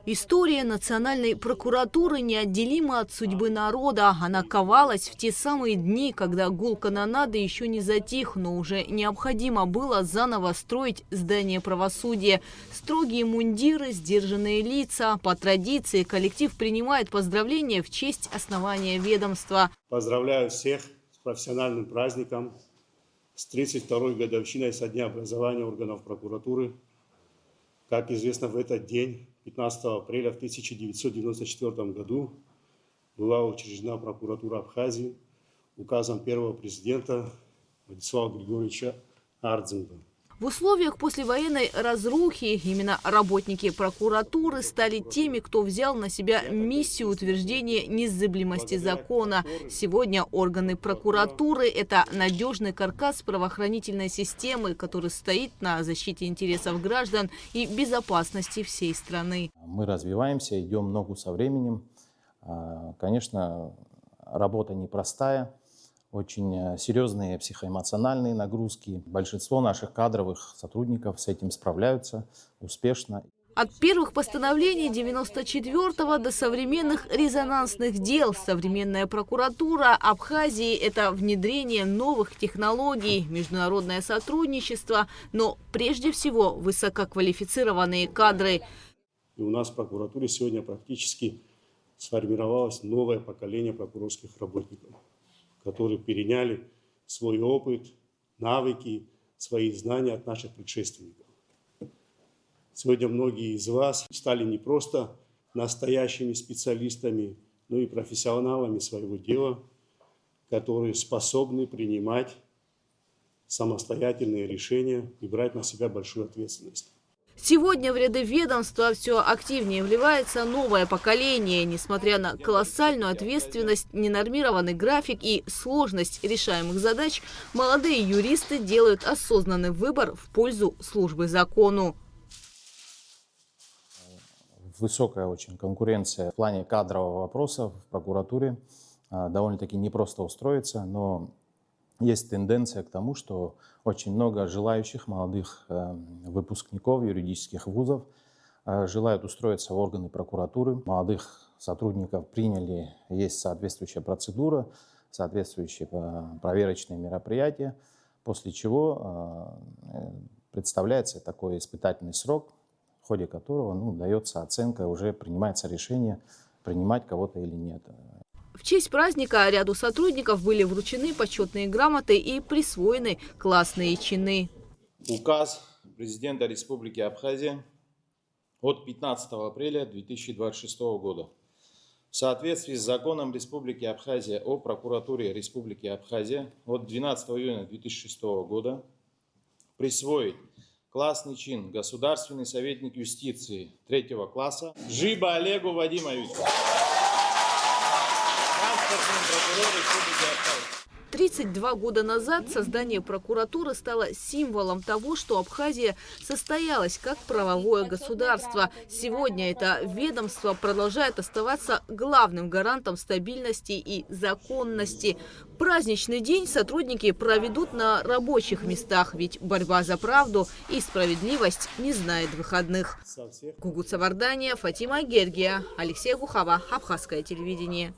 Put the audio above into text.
История национальной прокуратуры неотделима от судьбы народа. Она ковалась в те самые дни, когда гул канонады еще не затих, но уже необходимо было заново строить здание правосудия. Строгие мундиры, сдержанные лица. По традиции коллектив принимает поздравления в честь основания ведомства. Поздравляю всех с профессиональным праздником, с 32-й годовщиной со дня образования органов прокуратуры. Как известно, в этот день, 15 апреля в 1994 году, была учреждена прокуратура Абхазии указом первого президента Владислава Григорьевича Ардзинга. В условиях послевоенной разрухи именно работники прокуратуры стали теми, кто взял на себя миссию утверждения незыблемости закона. Сегодня органы прокуратуры – это надежный каркас правоохранительной системы, который стоит на защите интересов граждан и безопасности всей страны. Мы развиваемся, идем ногу со временем. Конечно, работа непростая. Очень серьезные психоэмоциональные нагрузки. Большинство наших кадровых сотрудников с этим справляются успешно. От первых постановлений 94-го до современных резонансных дел современная прокуратура Абхазии – это внедрение новых технологий, международное сотрудничество, но прежде всего высококвалифицированные кадры. И у нас в прокуратуре сегодня практически сформировалось новое поколение прокурорских работников, которые переняли свой опыт, навыки, свои знания от наших предшественников. Сегодня многие из вас стали не просто настоящими специалистами, но и профессионалами своего дела, которые способны принимать самостоятельные решения и брать на себя большую ответственность. Сегодня в ряды ведомства все активнее вливается новое поколение. Несмотря на колоссальную ответственность, ненормированный график и сложность решаемых задач, молодые юристы делают осознанный выбор в пользу службы закону. Высокая очень конкуренция в плане кадрового вопроса в прокуратуре. Довольно-таки непросто устроиться, но есть тенденция к тому, что очень много желающих молодых выпускников юридических вузов желают устроиться в органы прокуратуры. Молодых сотрудников приняли, есть соответствующая процедура, соответствующие проверочные мероприятия, после чего представляется такой испытательный срок, в ходе которого дается оценка, уже принимается решение, принимать кого-то или нет. В честь праздника ряду сотрудников были вручены почетные грамоты и присвоены классные чины. Указ президента Республики Абхазия от 15 апреля 2026 года. В соответствии с законом Республики Абхазия о прокуратуре Республики Абхазия от 12 июня 2006 года присвоить классный чин государственный советник юстиции 3-го класса Жиба Олегу Вадимовичу. 32 года назад создание прокуратуры стало символом того, что Абхазия состоялась как правовое государство. Сегодня это ведомство продолжает оставаться главным гарантом стабильности и законности. Праздничный день сотрудники проведут на рабочих местах, ведь борьба за правду и справедливость не знает выходных. Гугут Савардания, Фатима Гергия, Алексей Гухава, Абхазское телевидение.